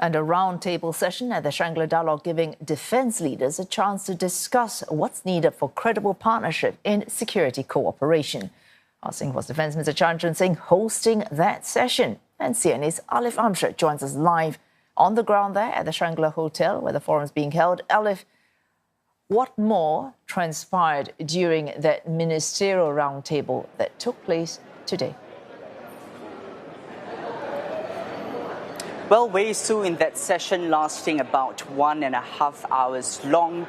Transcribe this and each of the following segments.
And a roundtable session at the Shangri-La Dialogue giving defence leaders a chance to discuss what's needed for credible partnership in security cooperation. Our Singapore's Defence Minister Chun Sing hosting that session. And CNA's Alif Amsyar joins us live on the ground there at the Shangri-La Hotel where the forum is being held. Alif, what more transpired during that ministerial roundtable that took place today? Well, Wei Su, in that session lasting about 1.5 hours long,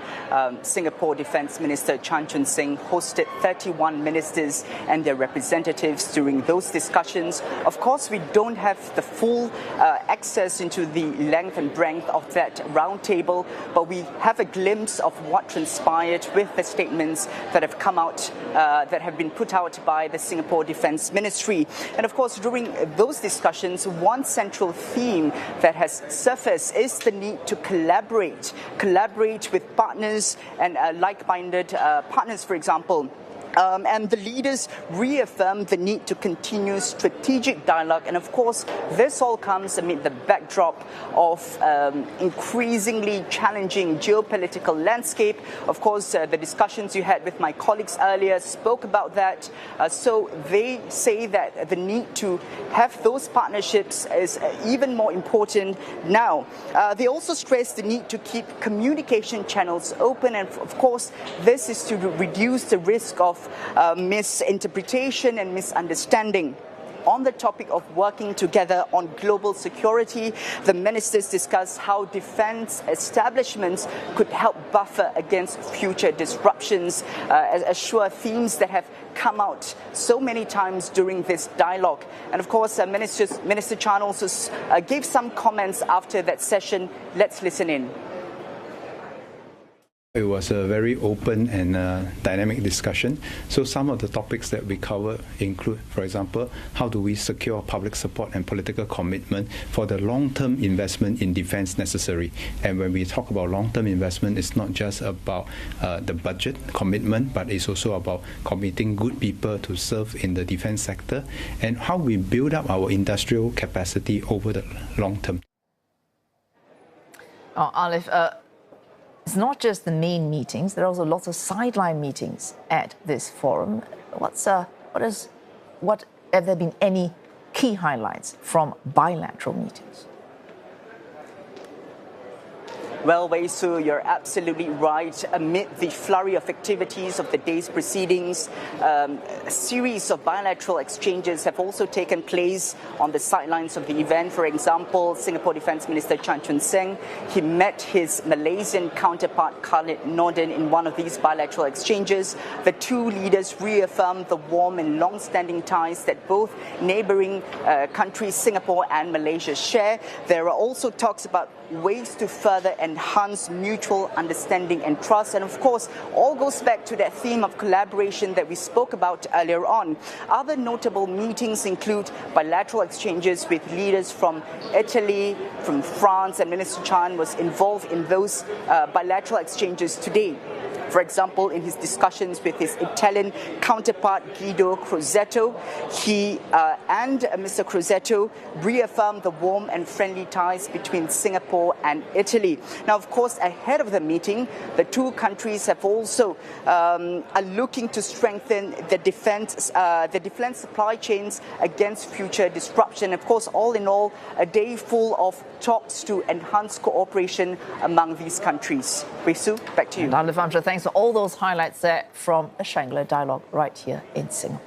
Singapore Defence Minister Chun Sing hosted 31 ministers and their representatives during those discussions. Of course, we don't have the full access into the length and breadth of that roundtable, but we have a glimpse of what transpired with the statements that have come out, that have been put out by the Singapore Defence Ministry. And of course, during those discussions, one central theme that has surfaced is the need to collaborate with partners and like-minded partners, for example. And the leaders reaffirmed the need to continue strategic dialogue. And of course, this all comes amid the backdrop of increasingly challenging geopolitical landscape. Of course, the discussions you had with my colleagues earlier spoke about that. So they say that the need to have those partnerships is even more important now. They also stress the need to keep communication channels open. And of course, this is to reduce the risk of misinterpretation and misunderstanding. On the topic of working together on global security, the ministers discussed how defence establishments could help buffer against future disruptions, as sure themes that have come out so many times during this dialogue. And of course, Minister Chan also gave some comments after that session. Let's listen in. It was a very open and dynamic discussion. So some of the topics that we cover include, for example, how do we secure public support and political commitment for the long-term investment in defense necessary. And when we talk about long-term investment, it's not just about the budget commitment, but it's also about committing good people to serve in the defense sector and how we build up our industrial capacity over the long term. Alif, it's not just the main meetings, there are also lots of sideline meetings at this forum. What have there been any key highlights from bilateral meetings? Well, Wei Su, you're absolutely right. Amid the flurry of activities of the day's proceedings, a series of bilateral exchanges have also taken place on the sidelines of the event. For example, Singapore Defence Minister Chun Sing, he met his Malaysian counterpart Khalid Nordin in one of these bilateral exchanges. The two leaders reaffirmed the warm and long-standing ties that both neighbouring countries, Singapore and Malaysia, share. There are also talks about ways to further enhance mutual understanding and trust. And of course, all goes back to that theme of collaboration that we spoke about earlier on. Other notable meetings include bilateral exchanges with leaders from Italy, from France, and Minister Chan was involved in those bilateral exchanges today. For example, in his discussions with his Italian counterpart Guido Crosetto, he and Mr. Crosetto reaffirmed the warm and friendly ties between Singapore and Italy. Now, of course, ahead of the meeting, the two countries have also are looking to strengthen the defense supply chains against future disruption. Of course, all in all, a day full of talks to enhance cooperation among these countries. Wei Su, back to you. Alif Amsyar, thanks for all those highlights there from the Shangri-La Dialogue right here in Singapore.